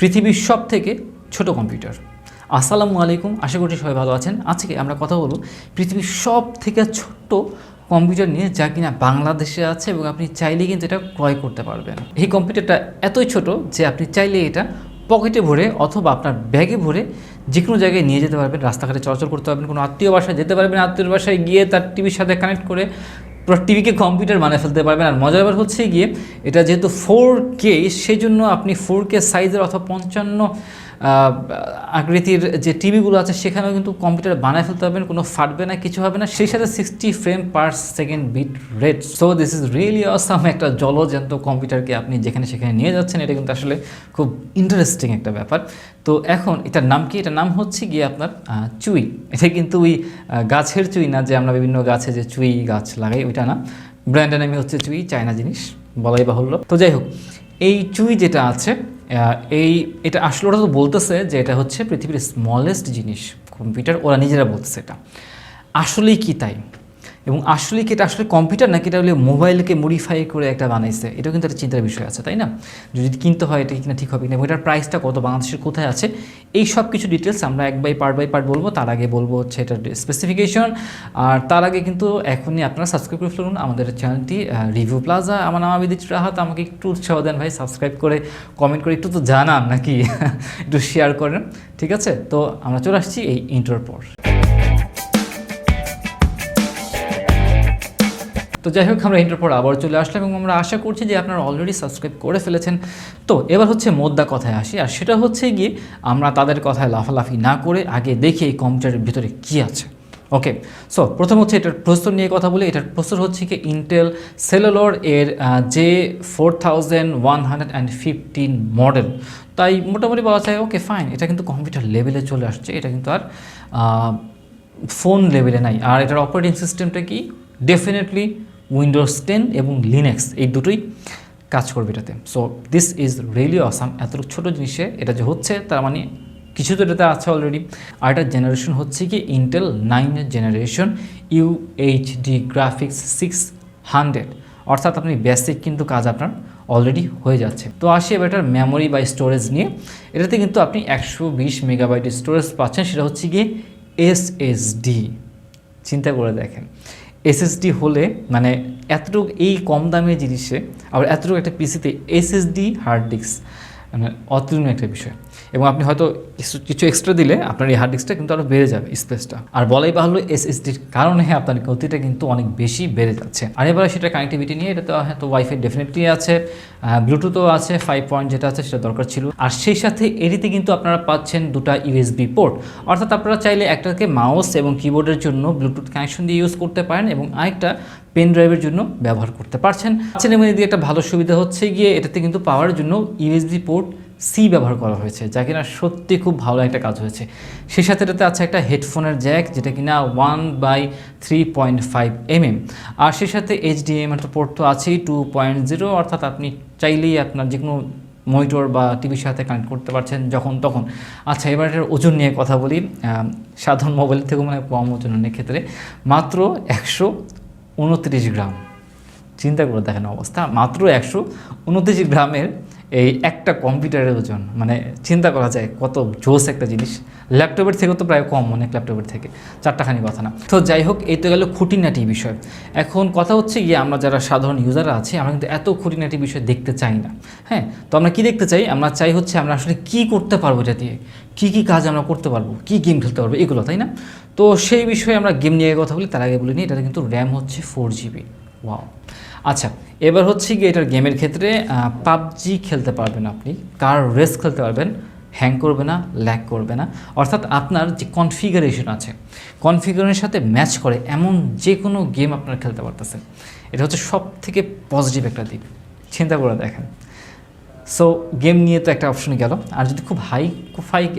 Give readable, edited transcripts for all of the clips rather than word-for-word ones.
পৃথিবীর সবথেকে ছোট কম্পিউটার। আসসালামু আলাইকুম, আশা করছি সবাই ভালো আছেন। আজকে আমরা কথা বলব পৃথিবীর সবথেকে ছোট্ট কম্পিউটার নিয়ে, যা কিনা বাংলাদেশে আছে এবং আপনি চাইলেই কিন্তু এটা ক্রয় করতে পারবেন। এই কম্পিউটারটা এতই ছোট যে আপনি চাইলে এটা পকেটে ভরে অথবা আপনার ব্যাগে ভরে যে কোনো জায়গায় নিয়ে যেতে পারবেন, রাস্তাঘাটে চলাচল করতে পারবেন, কোনো আত্মীয় বাসায় যেতে পারবেন, আত্মীয় বাসায় গিয়ে তার টিভির সাথে কানেক্ট করে পুরো টিভিকে কম্পিউটার বানিয়ে ফেলতে পারবেন। আর মজার ব্যাপার হচ্ছে গিয়ে এটা যেহেতু 4K, সেই জন্য আপনি 4K সাইজের অথবা 55 আকৃতির যে টিভিগুলো আছে সেখানেও কিন্তু কম্পিউটার বানায় ফেলতে পারবেন, কোনো ফাটবে না, কিছু হবে না, সেই সাথে 60 frame per second bit rate. So this is really awesome. একটা জলজ্যান্ত কম্পিউটারকে আপনি যেখানে সেখানে নিয়ে যাচ্ছেন, এটা কিন্তু আসলে খুব ইন্টারেস্টিং একটা ব্যাপার। তো এখন এটার নাম কি? এটার নাম হচ্ছে গিয়ে আপনার চুই। এটা কিন্তু ওই গাছের চুই না, যে আমরা বিভিন্ন গাছে যে চুই গাছ লাগাই, ওইটা না। ব্র্যান্ডের নামে হচ্ছে চুই, চায়না জিনিস বলাই বাহুল্য। তো যাই হোক, এই চুই যেটা আছে এটা আসলে ওরা তো বলতেছে যে এটা হচ্ছে পৃথিবীর স্মলেস্ট জিনিস কম্পিউটার, ওরা নিজেরা বলতেছে। এটা আসলেই কি তাই? এবং আসলে কি এটা আসলে কম্পিউটার নাকি এটা হলে মোবাইলকে মডিফাই করে একটা বানাইছে? এটাও কিন্তু একটা চিন্তার বিষয় আছে, তাই না? যদি কিনতে হয় এটা কিনা ঠিক হবে না, এবং এটার প্রাইসটা কত, বাংলাদেশের কোথায় আছে, এই সব কিছু ডিটেলস আমরা বাই পার্ট বলবো। তার আগে বলবো হচ্ছে এটার স্পেসিফিকেশন। আর তার আগে কিন্তু এখনই আপনারা সাবস্ক্রাইব করে ফেলুন আমাদের চ্যানেলটি রিভিউ প্লাজা। আমার নাম আবিদ, রাহাত। আমাকে একটু উৎসাহ দেন ভাই, সাবস্ক্রাইব করে কমেন্ট করে একটু তো জানান নাকি, একটু শেয়ার করেন, ঠিক আছে? তো আমরা চলে আসছি এই ইন্টার পর। তো যাই হোক, আমরা ইন্টার পর আবার চলে আসলাম এবং আমরা আশা করছি যে আপনারা অলরেডি সাবস্ক্রাইব করে ফেলেছেন। তো এবার হচ্ছে মোদ্দা কথায় আসি, আর সেটা হচ্ছে গিয়ে আমরা তাদের কথায় লাফালাফি না করে আগে দেখি এই কম্পিউটারের ভিতরে কী আছে। ওকে, সো প্রথম হচ্ছে এটার প্রসেসর নিয়ে কথা বলি। এটার প্রসেসর হচ্ছে কি ইন্টেল সেলুলার এর J4115 মডেল। তাই মোটামুটি বলা যায় ওকে ফাইন, এটা কিন্তু কম্পিউটার লেভেলে চলে আসছে, এটা কিন্তু আর ফোন লেভেলে নাই। আর এটার অপারেটিং সিস্টেমটা কি? ডেফিনেটলি উইন্ডোজ 10 এবং লিনাক্স, এই দুটোই কাজ করবে এটাতে। So this is really awesome. এতটুকু ছোটো জিনিসে এটা যে হচ্ছে, তার মানে কিছু তো এটাতে আছে অলরেডি। আর এটার জেনারেশন হচ্ছে কি ইন্টেল 9 জেনারেশন UHD গ্রাফিক্স 600, অর্থাৎ আপনি বেসিক কিন্তু কাজ আপনার অলরেডি হয়ে যাচ্ছে। তো আসি এবার এটার মেমোরি বা স্টোরেজ নিয়ে। এটাতে কিন্তু আপনি 120 মেগাবাইট স্টোরেজ পাচ্ছেন, সেটা হচ্ছে গিয়ে SSD। চিন্তা করে দেখেন, SSD হলে মানে এতটুকু এই কম দামের জিনিসে, আবার এতটুকু একটা পিসিতে SSD হার্ড ডিস্ক, মানে অতুলনীয় একটা বিষয়। এবং আপনি হয়তো কিছু এক্সট্রা দিলে আপনার এই হার্ড ডিস্কটা কিন্তু আরও বেড়ে যাবে স্পেসটা। আর বলাই বাহুল্য SSDর কারণে আপনার গতিটা কিন্তু অনেক বেশি বেড়ে যাচ্ছে। আর এবার সেটা কানেক্টিভিটি নিয়ে, এটা তো হয়তো ওয়াইফাই ডেফিনেটলি আছে, ব্লুটুথও আছে, 5 পয়েন্ট যেটা আছে সেটা দরকার ছিল। আর সেই সাথে এটিতে কিন্তু আপনারা পাচ্ছেন দুটা USB পোর্ট, অর্থাৎ আপনারা চাইলে একটাকে মাউস এবং কিবোর্ডের জন্য ব্লুটুথ কানেকশন দিয়ে ইউজ করতে পারেন এবং আরেকটা পেন ড্রাইভের জন্য ব্যবহার করতে পারছেন। এবং এদিকে একটা ভালো সুবিধা হচ্ছে গিয়ে এটাতে কিন্তু পাওয়ার জন্য USB পোর্ট C ব্যবহার করা হয়েছে, যা কিনা সত্যি খুব ভালো একটা কাজ হয়েছে। সেই সাথে এটাতে আছে একটা হেডফোনের জ্যাক, যেটা কিনা 1/3.5 mm। আর সেই সাথে HDMI পোর্ট তো আছেই 2.0, অর্থাৎ আপনি চাইলেই আপনার যে কোনো মনিটর বা টিভির সাথে কানেক্ট করতে পারছেন যখন তখন। আচ্ছা, এবার এটার ওজন নিয়ে কথা বলি। সাধারণ মোবাইল থেকে মানে কম ওজনের ক্ষেত্রে মাত্র 129 গ্রাম। চিন্তা করে দেখেন অবস্থা, মাত্র 129 গ্রামের এই একটা কম্পিউটারের ওজন, মানে চিন্তা করা যায় কত জোস একটা জিনিস। ল্যাপটপের থেকেও তো প্রায় কম, অনেক ল্যাপটপের থেকে, চারটাখানি কথা না। তো যাই হোক, এই তো গেল খুঁটিনাটি বিষয়। এখন কথা হচ্ছে গিয়ে আমরা যারা সাধারণ ইউজাররা আছি, আমরা কিন্তু এত খুঁটিনাটি বিষয় দেখতে চাই না। হ্যাঁ, তো আমরা কী দেখতে চাই? আমরা চাই হচ্ছে আমরা আসলে কী করতে পারবো এটা দিয়ে, কী কাজ আমরা করতে পারবো, কী গেম খেলতে পারবো, এগুলো, তাই না? তো সেই বিষয়ে আমরা গেম নিয়ে কথা বলি। তার আগে বলিনি এটাতে কিন্তু র্যাম হচ্ছে 4GB। ওয়াও। আচ্ছা, এবার হচ্ছে গিয়ে এটার গেমের ক্ষেত্রে পাবজি খেলতে পারবেন আপনি, কার রেস খেলতে পারবেন, হ্যাং করবে না, ল্যাগ করবে না। অর্থাৎ আপনার যে কনফিগারেশন আছে, কনফিগারেশনের সাথে ম্যাচ করে এমন যে কোনো গেম আপনারা খেলতে পারতেছেন। এটা হচ্ছে সব থেকে পজিটিভ একটা দিক, চিন্তা করে দেখেন। সো গেম নিয়ে তো একটা অপশন গেল। আর যদি খুব হাই,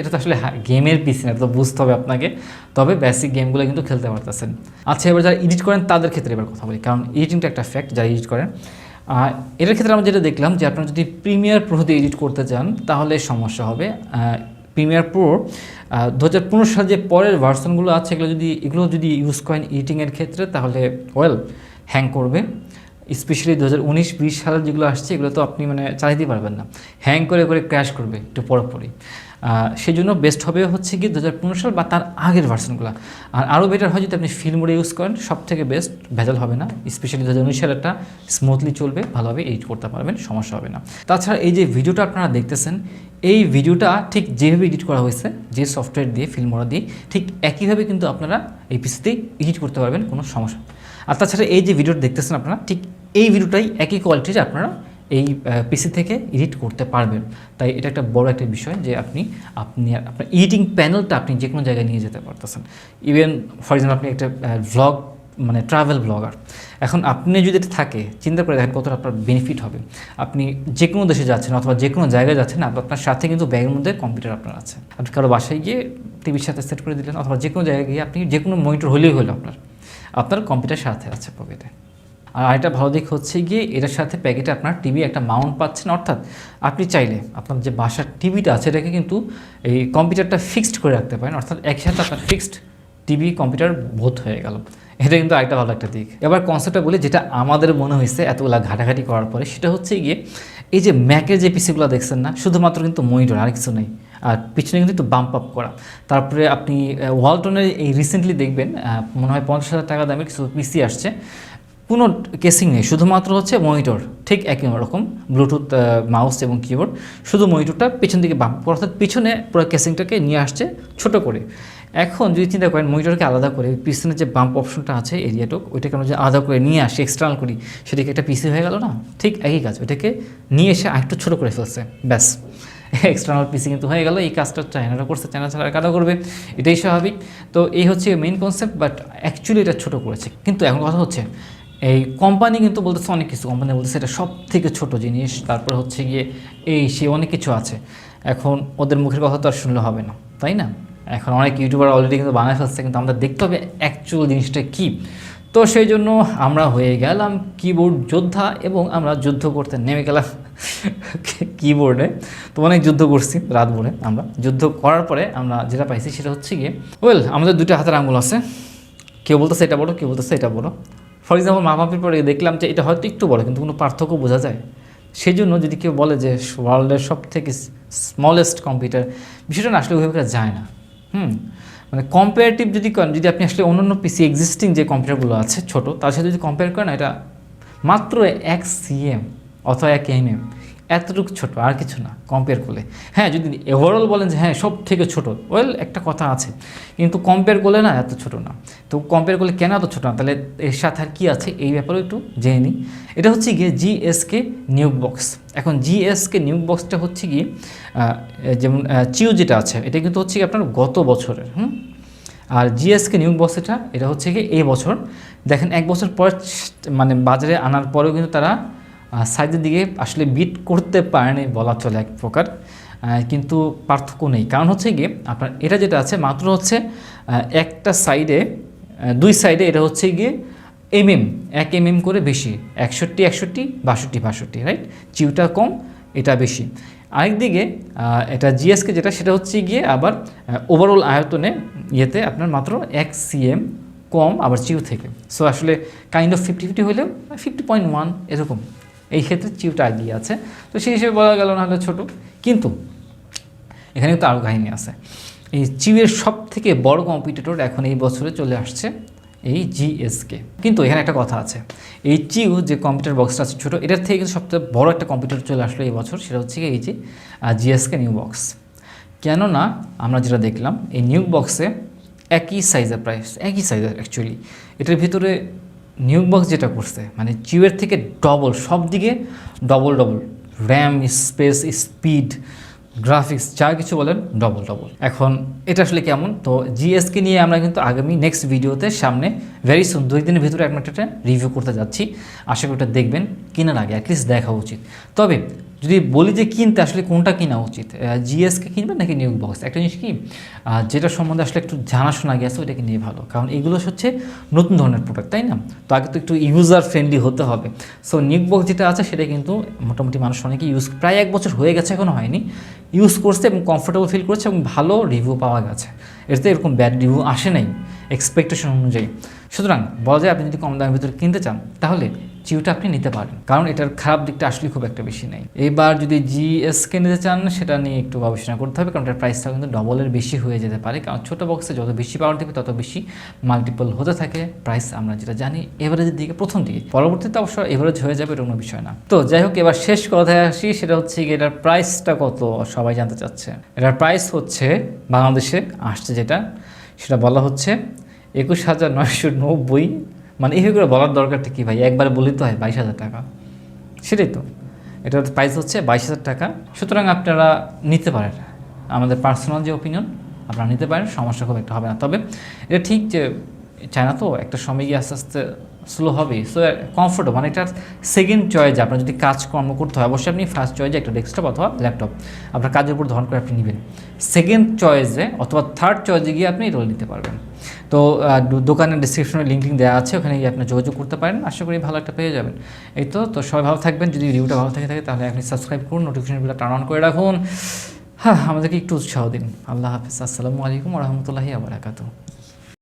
এটা তো আসলে গেমের পিসি না, এটা তো বুঝতে হবে আপনাকে, তবে বেসিক গেমগুলো কিন্তু খেলতে পারতেছেন। আচ্ছা, এবার যারা এডিট করেন তাদের ক্ষেত্রে এবার কথা বলি, কারণ এডিটিংটা একটা ফ্যাক্ট। যারা এডিট করেন, এটার ক্ষেত্রে আমরা যেটা দেখলাম যে আপনারা যদি প্রিমিয়ার প্রো দিয়ে এডিট করতে চান তাহলে সমস্যা হবে। প্রিমিয়ার প্রো 2015 সালে যে পরের ভার্সনগুলো আছে, এগুলো যদি ইউজ করেন এডিটিংয়ের ক্ষেত্রে, তাহলে হ্যাং করবে স্পেশালি 2019-20 সালের যেগুলো আসছে এগুলো তো আপনি মানে চালাতে পারবেন না, হ্যাং করে করে ক্র্যাশ করবে একটু পরপরই। সেই জন্য বেস্ট হবে হচ্ছে কি 2015 সাল বা তার আগের ভার্সনগুলো। আর আরও বেটার হয় যদি আপনি ফিল্ম মোডে ইউজ করেন, সব থেকে বেস্ট, ভেজাল হবে না। স্পেশালি 2019 সালেরটা স্মুথলি চলবে, ভালোভাবে এডিট করতে পারবেন, সমস্যা হবে না। তাছাড়া এই যে ভিডিওটা আপনারা দেখতেছেন, এই ভিডিওটা ঠিক যেভাবে এডিট করা হয়েছে, যে সফটওয়্যার দিয়ে, ফিল্ম মোড দিয়ে, ঠিক একইভাবে কিন্তু আপনারা এই পিসিতে এডিট করতে পারবেন, কোনো সমস্যা। আর তাছাড়া এই যে ভিডিওটা দেখতেছেন আপনারা, ঠিক এই ভিডিওটাই একই কোয়ালিটির আপনারা এই পিসি থেকে এডিট করতে পারবেন। তাই এটা একটা বড় একটা বিষয় যে আপনি আপনার এডিটিং প্যানেলটা আপনি যে কোনো জায়গায় নিয়ে যেতে পারতেছেন। ইভেন ফর এক্সাম্পল আপনি একটা ভ্লগ, মানে ট্রাভেল ব্লগার, এখন আপনি যদি এটা থাকে, চিন্তা করে দেখেন কতটা আপনার বেনিফিট হবে। আপনি যে কোনো দেশে যাচ্ছেন অথবা যে কোনো জায়গায় যাচ্ছেন, আপনার সাথে কিন্তু ব্যাগের মধ্যে কম্পিউটার আপনার আছে। আপনি কারো বাসায় গিয়ে টিভির সাথে সেট করে দিলেন, অথবা যে কোনো জায়গায় গিয়ে আপনি যে কোনো মনিটর হলেই হলো আপনার কম্পিউটার সাথে আছে পকেটে। আর আরেকটা ভালো দিক হচ্ছে গিয়ে এটার সাথে প্যাকেটে আপনার টিভি একটা মাউন্ট পাচ্ছেন, অর্থাৎ আপনি চাইলে আপনার যে বাসার টিভিটা আছে এটাকে কিন্তু এই কম্পিউটারটা ফিক্সড করে রাখতে পারেন, অর্থাৎ একসাথে আপনার ফিক্সড টিভি কম্পিউটার বোধ হয়ে গেল। এটা কিন্তু আরেকটা ভালো একটা দিক। এবার কনসেপ্টটা বলি, যেটা আমাদের মনে হয়েছে এতগুলা ঘাটাঘাটি করার পরে, সেটা হচ্ছে গিয়ে এই যে ম্যাকের যে পিসিগুলো দেখছেন না, শুধুমাত্র কিন্তু মনিটর, আর কিছু নেই। আর পিছনে কিন্তু একটু বাম্প আপ করা। তারপরে আপনি ওয়ালটনের এই রিসেন্টলি দেখবেন মনে হয় 50,000 টাকা দামের কিছু পিসি আসছে, কোনো কেসিং নেই, শুধুমাত্র হচ্ছে মনিটর, ঠিক একই রকম ব্লুটুথ মাউস এবং কিবোর্ড, শুধু মনিটরটা পেছন দিকে বাম্প করা, অর্থাৎ পিছনে পুরো কেসিংটাকে নিয়ে আসছে ছোট করে। এখন যদি চিন্তা করেন মনিটরকে আলাদা করে পিছনে যে বাম্প অপশনটা আছে এরিয়াটুক, ওইটাকে আমরা যে আলাদা করে নিয়ে আসি, এক্সটার্নাল করি, সেটাকে একটা পিসি হয়ে গেল না? ঠিক একই কাজ, ওইটাকে নিয়ে এসে আরেকটু ছোটো করে ফেলছে, ব্যাস এক্সটার্নাল পিসি কিন্তু হয়ে গেল। এই কাজটা চায়নারা করছে, চায়না ছাড়া কারা করবে, এটাই স্বাভাবিক। তো এই হচ্ছে মেইন কনসেপ্ট, বাট অ্যাকচুয়ালি এটা ছোটো করেছে। কিন্তু এখন কথা হচ্ছে এই কোম্পানি কিন্তু বলতেছে অনেক কিছু, কোম্পানি বলতেছে এটা সব থেকে ছোটো জিনিস, তারপরে হচ্ছে গিয়ে সে অনেক কিছু আছে। এখন ওদের মুখের কথা তো আর শুনলে হবে না, তাই না? এখন অনেক ইউটিউবার অলরেডি কিন্তু বানায় ফেলছে, কিন্তু আমাদের দেখতে হবে অ্যাকচুয়াল জিনিসটা কী। তো সেই জন্য আমরা হয়ে গেলাম কিবোর্ড যোদ্ধা, এবং আমরা যুদ্ধ করতে নেমে গেলাম কিবোর্ডে। তো অনেক যুদ্ধ করছি রাত ভরে। আমরা যুদ্ধ করার পরে আমরা যেটা পাইছি সেটা হচ্ছে গিয়ে, আমাদের দুটো হাতের আঙুল আছে, কেউ বলতেছে এটা বড়ো, কেউ বলতেছে এটা বড়ো। ফর এক্সাম্পল মাপাপির পরে দেখলাম যে এটা হয়তো একটু বড়, কিন্তু কোনো পার্থক্য বোঝা যায়। সেই জন্য যদি কেউ বলে যে ওয়ার্ল্ডের সব থেকে স্মলেস্ট কম্পিউটার, বিষয়টা না আসলে ওইভাবে যায় না। মানে কম্পারেটিভ যদি আপনি আসলে অন্যান্য পিসি এক্সিস্টিং যে কম্পিউটারগুলো আছে ছোটো, তার সাথে যদি কম্পেয়ার করেন, এটা মাত্র 1 cm অথবা 1 mm, এতটুকু ছোটো, আর কিছু না কম্পেয়ার করলে। হ্যাঁ, যদি ওভারঅল বলেন যে হ্যাঁ সব থেকে ছোটো, একটা কথা আছে, কিন্তু কম্পেয়ার করলে না এত ছোটো না। তো কম্পেয়ার করলে কেন এত ছোটো না, তাহলে এর সাথে আর কী আছে এই ব্যাপারেও একটু জেনে নিই। এটা হচ্ছে গিয়ে জিএসকে নিউক বক্স। এখন জিএসকে নিউক বক্সটা হচ্ছে গিয়ে যেমন চিউ যেটা আছে, এটা কিন্তু হচ্ছে গিয়ে আপনার গত বছরের। আর জিএসকে নিউক বক্স এটা হচ্ছে গিয়ে এই বছর। দেখেন 1 বছর পর মানে বাজারে আনার পরেও কিন্তু তারা সাইজের দিকে আসলে বিট করতে পারেনি বলা চলে এক প্রকার, কিন্তু পার্থক্য নেই। কারণ হচ্ছে গিয়ে আপনার এটা যেটা আছে মাত্র হচ্ছে একটা সাইডে, 2 সাইডে এটা হচ্ছে গিয়ে 1 mm করে বেশি, 61, 62, রাইট? চিউটা কম, এটা বেশি। আরেকদিকে এটা জিএসকে যেটা, সেটা হচ্ছে গিয়ে আবার ওভারঅল আয়তনে ইয়েতে আপনার মাত্র 1 cm কম, আবার চিউ থেকে। সো আসলে কাইন্ড অফ 50-50 হলেও 50.1 এরকম, এই ক্ষেত্রে চিউটা এগিয়ে আছে। তো সেই হিসেবে বলা গেল না হলে ছোটো, কিন্তু এখানে কিন্তু আরও কাহিনী আছে। এই চিউয়ের সব থেকে বড় কম্পিটিটর এখন এই বছরে চলে আসছে এই জিএসকে। কিন্তু এখানে একটা কথা আছে, এই চিউ যে কম্পিউটার বক্সটা আছে ছোটো, এটার থেকে কিন্তু সবথেকে বড় একটা কম্পিউটার চলে আসলো এই বছর, সেটা হচ্ছে এই যে জিএসকে নিউ বক্স। কেননা আমরা যেটা দেখলাম এই নিউ বক্সে একই সাইজের, প্রায় একই সাইজের অ্যাকচুয়ালি, এটার ভিতরে নিউ বক্স যেটা করছে মানে চিউয়ের থেকে ডবল, সব দিকে double, RAM, space, speed, graphics, যা কিছু বলেন ডবল। এখন এটা আসলে কেমন, তো জিএসকে নিয়ে আমরা কিন্তু আগামী নেক্সট ভিডিওতে সামনে ভেরি সুন 2 দিনের ভিতরে একটা রিভিউ করতে যাচ্ছি। আশা করি ওটা দেখবেন, কেনার আগে অ্যাটলিস্ট দেখা উচিত। তবে যদি বলি যে কিনতে, আসলে কোনটা কেনা উচিত, জিএসকে কিনবেন নাকি নিউক বক্স? একটা জিনিস কি, যেটা সম্বন্ধে আসলে একটু জানাশোনা গেছে ওইটাকে নিয়ে ভালো, কারণ এগুলো হচ্ছে নতুন ধরনের প্রোডাক্ট, তাই না? তো আগে তো একটু ইউজার ফ্রেন্ডলি হতে হবে। সো নিউক বক্স যেটা আছে সেটা কিন্তু মোটামুটি মানুষ অনেকে ইউজ, প্রায় 1 বছর হয়ে গেছে, এখনও হয়নি, ইউজ করছে এবং কমফোর্টেবল ফিল করছে এবং ভালো রিভিউ পাওয়া গেছে। এতে এরকম ব্যাড রিভিউ আসে নাই এক্সপেকটেশন অনুযায়ী। সুতরাং বলা যায় আপনি যদি কম দামের ভিতরে কিনতে চান, তাহলে চিউটা আপনি নিতে পারেন, কারণ এটার খারাপ দিকটা আসলে খুব একটা বেশি নেই। এবার যদি জিএসকে নিতে চান সেটা নিয়ে একটু গবেষণা করতে হবে, কারণ এটার প্রাইসটা কিন্তু ডবলের বেশি হয়ে যেতে পারে, কারণ ছোটো বক্সে যত বেশি পাওয়ার দেবে তত বেশি মাল্টিপল হতে থাকে প্রাইস, আমরা যেটা জানি এভারেজের দিকে প্রথম দিকে, পরবর্তীতে অবশ্য এভারেজ হয়ে যাবে, এটা কোনো বিষয় না। তো যাই হোক, এবার শেষ কথায় আসি, সেটা হচ্ছে কি এটার প্রাইসটা কত সবাই জানতে চাচ্ছে। এটার প্রাইস হচ্ছে বাংলাদেশে আসছে যেটা, সেটা বলা হচ্ছে 21,990। মানে এই করে বলার দরকারটা কি ভাই, একবার বলি তো হয় 22,000 টাকা, সেটাই তো। এটার প্রাইস হচ্ছে 22,000 টাকা। সুতরাং আপনারা নিতে পারেন, আমাদের পার্সোনাল যে ওপিনিয়ন, আপনারা নিতে পারেন, সমস্যা খুব একটা হবে না। তবে এটা ঠিক যে চায়না তো একটা সময় গিয়ে আস্তে আস্তে স্লো হবে, সো কমফোর্টেবল, মানে এটার সেকেন্ড চয়েস, আপনার যদি কাজকর্ম করতে হয় অবশ্যই আপনি ফার্স্ট চয়েসে একটা ডেস্কটপ অথবা ল্যাপটপ আপনার কাজের উপর ধরন করে আপনি নেবেন, সেকেন্ড চয়েসে অথবা থার্ড চয়েসে গিয়ে আপনি রোল নিতে পারবেন। তো দোকানের ডিসক্রিপশনে লিঙ্ক দেওয়া আছে, ওখানে গিয়ে আপনি যোগাযোগ করতে পারেন, আশা করি ভালো একটা পেয়ে যাবেন। এই তো সবাই ভালো থাকবেন, যদি রিভিউটা ভালো থাকে তাহলে আপনি সাবস্ক্রাইব করুন, নোটিফিকেশন বেলটা টার্ন অন করে রাখুন। হ্যাঁ, আমাদেরকে একটু উৎসাহ দিন। আল্লাহ হাফিজ, আসসালামু আলাইকুম ওয়া রাহমাতুল্লাহি ওয়া বারাকাতুহু।